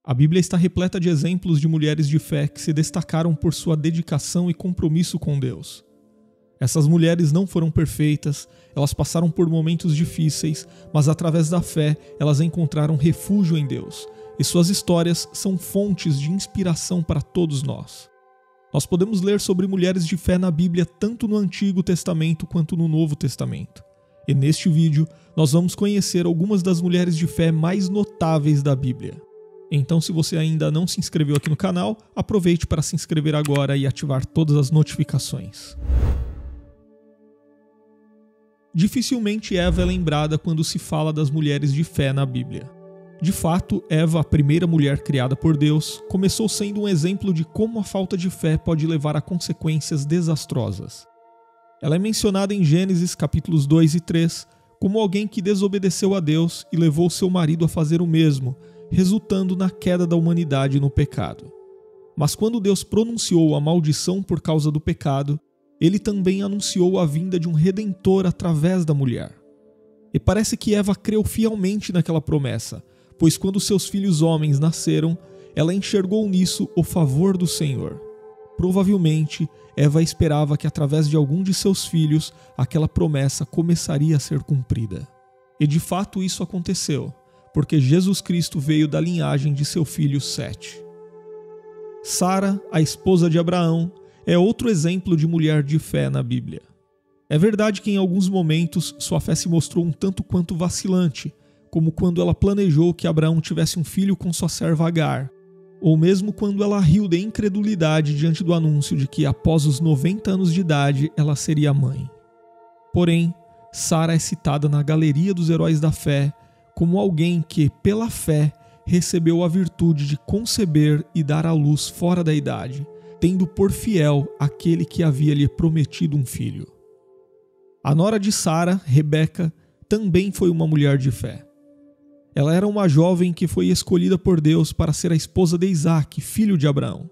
A Bíblia está repleta de exemplos de mulheres de fé que se destacaram por sua dedicação e compromisso com Deus. Essas mulheres não foram perfeitas, elas passaram por momentos difíceis, mas através da fé elas encontraram refúgio em Deus, e suas histórias são fontes de inspiração para todos nós. Nós podemos ler sobre mulheres de fé na Bíblia tanto no Antigo Testamento quanto no Novo Testamento. E neste vídeo nós vamos conhecer algumas das mulheres de fé mais notáveis da Bíblia. Então, se você ainda não se inscreveu aqui no canal, aproveite para se inscrever agora e ativar todas as notificações. Dificilmente Eva é lembrada quando se fala das mulheres de fé na Bíblia. De fato, Eva, a primeira mulher criada por Deus, começou sendo um exemplo de como a falta de fé pode levar a consequências desastrosas. Ela é mencionada em Gênesis capítulos 2 e 3 como alguém que desobedeceu a Deus e levou seu marido a fazer o mesmo, resultando na queda da humanidade no pecado. Mas quando Deus pronunciou a maldição por causa do pecado, Ele também anunciou a vinda de um Redentor através da mulher. E parece que Eva creu fielmente naquela promessa, pois quando seus filhos homens nasceram, ela enxergou nisso o favor do Senhor. Provavelmente, Eva esperava que através de algum de seus filhos, aquela promessa começaria a ser cumprida. E de fato isso aconteceu, porque Jesus Cristo veio da linhagem de seu filho Sete. Sara, a esposa de Abraão, é outro exemplo de mulher de fé na Bíblia. É verdade que em alguns momentos sua fé se mostrou um tanto quanto vacilante, como quando ela planejou que Abraão tivesse um filho com sua serva Agar, ou mesmo quando ela riu de incredulidade diante do anúncio de que após os 90 anos de idade ela seria mãe. Porém, Sara é citada na galeria dos heróis da fé como alguém que, pela fé, recebeu a virtude de conceber e dar à luz fora da idade, tendo por fiel aquele que havia lhe prometido um filho. A nora de Sara, Rebeca, também foi uma mulher de fé. Ela era uma jovem que foi escolhida por Deus para ser a esposa de Isaac, filho de Abraão.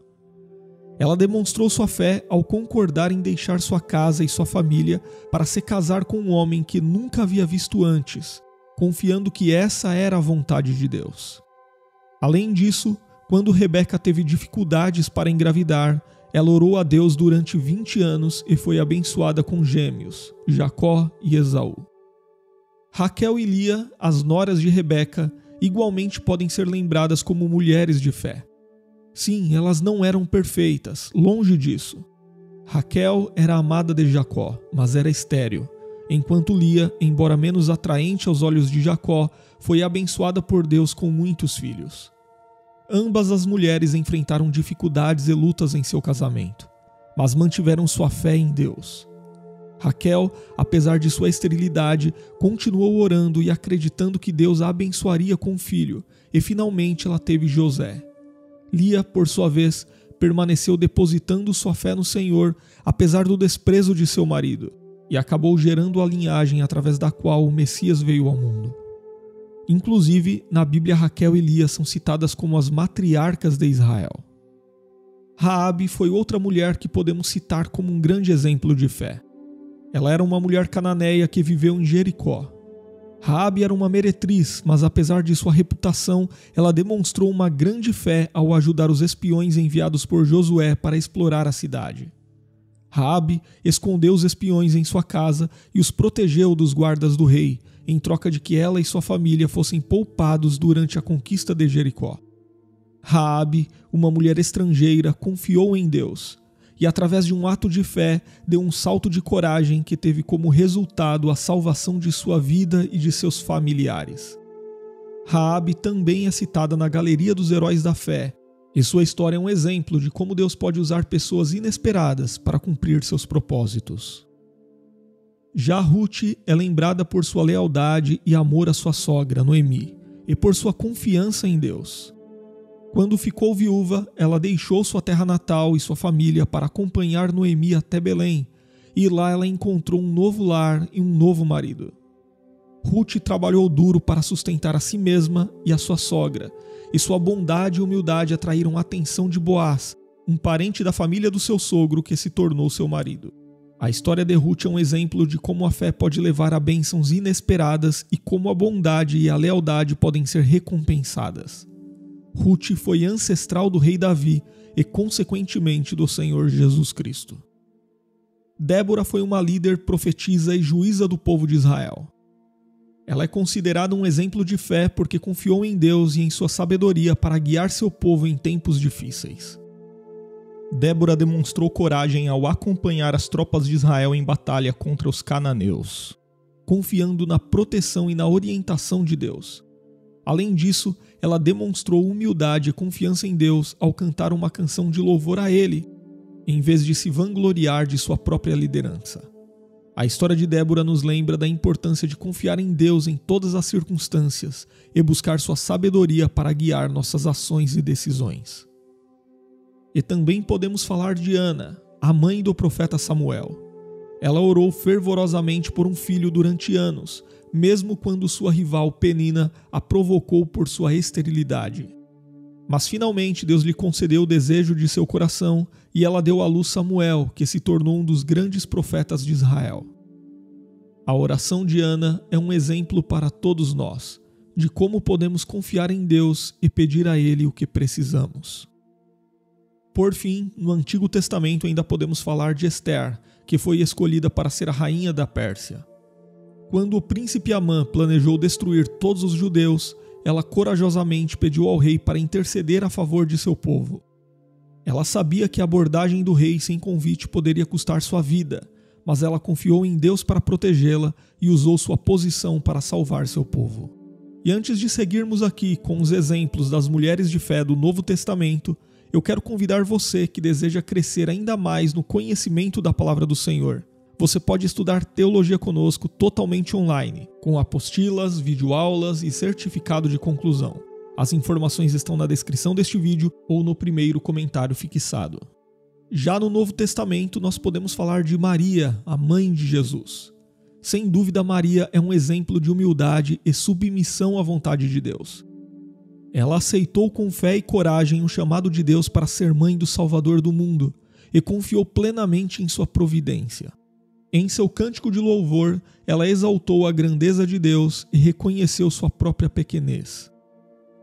Ela demonstrou sua fé ao concordar em deixar sua casa e sua família para se casar com um homem que nunca havia visto antes, confiando que essa era a vontade de Deus. Além disso, quando Rebeca teve dificuldades para engravidar, ela orou a Deus durante 20 anos e foi abençoada com gêmeos, Jacó e Esaú. Raquel e Lia, as noras de Rebeca, igualmente podem ser lembradas como mulheres de fé. Sim, elas não eram perfeitas, longe disso. Raquel era amada de Jacó, mas era estéril, enquanto Lia, embora menos atraente aos olhos de Jacó, foi abençoada por Deus com muitos filhos. Ambas as mulheres enfrentaram dificuldades e lutas em seu casamento, mas mantiveram sua fé em Deus. Raquel, apesar de sua esterilidade, continuou orando e acreditando que Deus a abençoaria com um filho, e finalmente ela teve José. Lia, por sua vez, permaneceu depositando sua fé no Senhor, apesar do desprezo de seu marido, e acabou gerando a linhagem através da qual o Messias veio ao mundo. Inclusive, na Bíblia, Raquel e Lia são citadas como as matriarcas de Israel. Raabe foi outra mulher que podemos citar como um grande exemplo de fé. Ela era uma mulher cananeia que viveu em Jericó. Raabe era uma meretriz, mas apesar de sua reputação, ela demonstrou uma grande fé ao ajudar os espiões enviados por Josué para explorar a cidade. Raabe escondeu os espiões em sua casa e os protegeu dos guardas do rei, em troca de que ela e sua família fossem poupados durante a conquista de Jericó. Raabe, uma mulher estrangeira, confiou em Deus e, através de um ato de fé, deu um salto de coragem que teve como resultado a salvação de sua vida e de seus familiares. Raabe também é citada na galeria dos heróis da fé, e sua história é um exemplo de como Deus pode usar pessoas inesperadas para cumprir seus propósitos. Já Ruth é lembrada por sua lealdade e amor à sua sogra, Noemi, e por sua confiança em Deus. Quando ficou viúva, ela deixou sua terra natal e sua família para acompanhar Noemi até Belém, e lá ela encontrou um novo lar e um novo marido. Ruth trabalhou duro para sustentar a si mesma e a sua sogra, e sua bondade e humildade atraíram a atenção de Boaz, um parente da família do seu sogro que se tornou seu marido. A história de Ruth é um exemplo de como a fé pode levar a bênçãos inesperadas e como a bondade e a lealdade podem ser recompensadas. Ruth foi ancestral do rei Davi e, consequentemente, do Senhor Jesus Cristo. Débora foi uma líder, profetisa e juíza do povo de Israel. Ela é considerada um exemplo de fé porque confiou em Deus e em sua sabedoria para guiar seu povo em tempos difíceis. Débora demonstrou coragem ao acompanhar as tropas de Israel em batalha contra os cananeus, confiando na proteção e na orientação de Deus. Além disso, ela demonstrou humildade e confiança em Deus ao cantar uma canção de louvor a Ele, em vez de se vangloriar de sua própria liderança. A história de Débora nos lembra da importância de confiar em Deus em todas as circunstâncias e buscar sua sabedoria para guiar nossas ações e decisões. E também podemos falar de Ana, a mãe do profeta Samuel. Ela orou fervorosamente por um filho durante anos, mesmo quando sua rival Penina a provocou por sua esterilidade. Mas finalmente Deus lhe concedeu o desejo de seu coração e ela deu à luz Samuel, que se tornou um dos grandes profetas de Israel. A oração de Ana é um exemplo para todos nós, de como podemos confiar em Deus e pedir a Ele o que precisamos. Por fim, no Antigo Testamento ainda podemos falar de Ester, que foi escolhida para ser a rainha da Pérsia. Quando o príncipe Amã planejou destruir todos os judeus, ela corajosamente pediu ao rei para interceder a favor de seu povo. Ela sabia que a abordagem do rei sem convite poderia custar sua vida, mas ela confiou em Deus para protegê-la e usou sua posição para salvar seu povo. E antes de seguirmos aqui com os exemplos das mulheres de fé do Novo Testamento, eu quero convidar você que deseja crescer ainda mais no conhecimento da Palavra do Senhor. Você pode estudar teologia conosco totalmente online, com apostilas, videoaulas e certificado de conclusão. As informações estão na descrição deste vídeo ou no primeiro comentário fixado. Já no Novo Testamento, nós podemos falar de Maria, a mãe de Jesus. Sem dúvida, Maria é um exemplo de humildade e submissão à vontade de Deus. Ela aceitou com fé e coragem o chamado de Deus para ser mãe do Salvador do mundo e confiou plenamente em sua providência. Em seu cântico de louvor, ela exaltou a grandeza de Deus e reconheceu sua própria pequenez.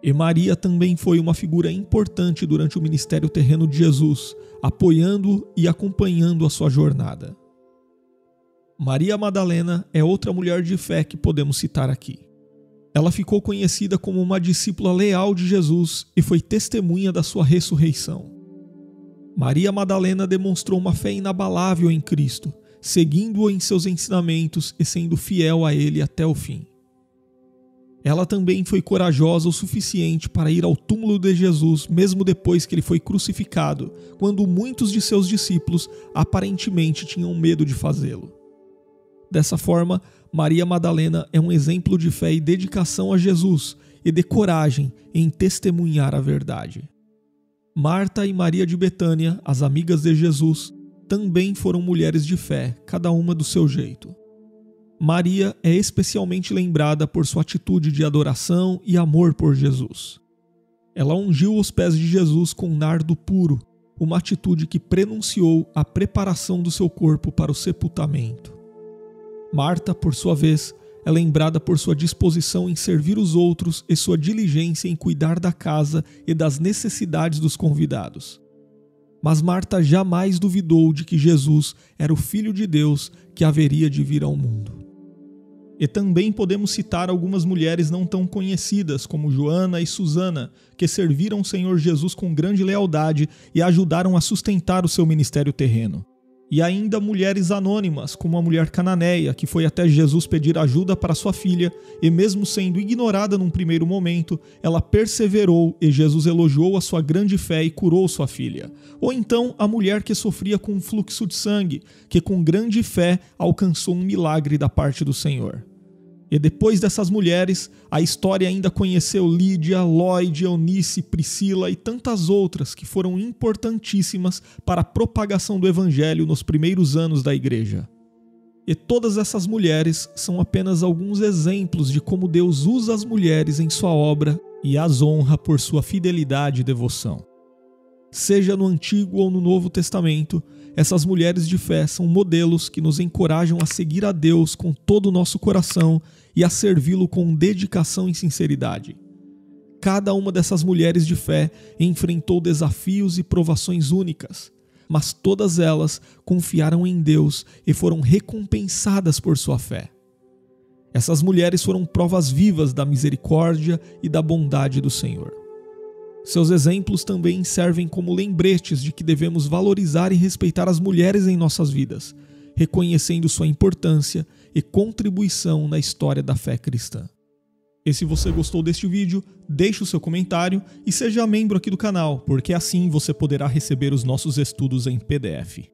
E Maria também foi uma figura importante durante o ministério terreno de Jesus, apoiando e acompanhando a sua jornada. Maria Madalena é outra mulher de fé que podemos citar aqui. Ela ficou conhecida como uma discípula leal de Jesus e foi testemunha da sua ressurreição. Maria Madalena demonstrou uma fé inabalável em Cristo, seguindo-o em seus ensinamentos e sendo fiel a Ele até o fim. Ela também foi corajosa o suficiente para ir ao túmulo de Jesus mesmo depois que ele foi crucificado, quando muitos de seus discípulos aparentemente tinham medo de fazê-lo. Dessa forma, Maria Madalena é um exemplo de fé e dedicação a Jesus e de coragem em testemunhar a verdade. Marta e Maria de Betânia, as amigas de Jesus, também foram mulheres de fé, cada uma do seu jeito. Maria é especialmente lembrada por sua atitude de adoração e amor por Jesus. Ela ungiu os pés de Jesus com nardo puro, uma atitude que prenunciou a preparação do seu corpo para o sepultamento. Marta, por sua vez, é lembrada por sua disposição em servir os outros e sua diligência em cuidar da casa e das necessidades dos convidados. Mas Marta jamais duvidou de que Jesus era o Filho de Deus que haveria de vir ao mundo. E também podemos citar algumas mulheres não tão conhecidas, como Joana e Susana, que serviram o Senhor Jesus com grande lealdade e ajudaram a sustentar o seu ministério terreno. E ainda mulheres anônimas, como a mulher cananeia, que foi até Jesus pedir ajuda para sua filha, e mesmo sendo ignorada num primeiro momento, ela perseverou e Jesus elogiou a sua grande fé e curou sua filha. Ou então a mulher que sofria com um fluxo de sangue, que com grande fé alcançou um milagre da parte do Senhor. E depois dessas mulheres, a história ainda conheceu Lídia, Lloyd, Eunice, Priscila e tantas outras que foram importantíssimas para a propagação do Evangelho nos primeiros anos da igreja. E todas essas mulheres são apenas alguns exemplos de como Deus usa as mulheres em sua obra e as honra por sua fidelidade e devoção. Seja no Antigo ou no Novo Testamento, essas mulheres de fé são modelos que nos encorajam a seguir a Deus com todo o nosso coração e a servi-lo com dedicação e sinceridade. cada uma dessas mulheres de fé enfrentou desafios e provações únicas, mas todas elas confiaram em Deus e foram recompensadas por sua fé. Essas mulheres foram provas vivas da misericórdia e da bondade do Senhor. Seus exemplos também servem como lembretes de que devemos valorizar e respeitar as mulheres em nossas vidas, reconhecendo sua importância e contribuição na história da fé cristã. E se você gostou deste vídeo, deixe o seu comentário e seja membro aqui do canal, porque assim você poderá receber os nossos estudos em PDF.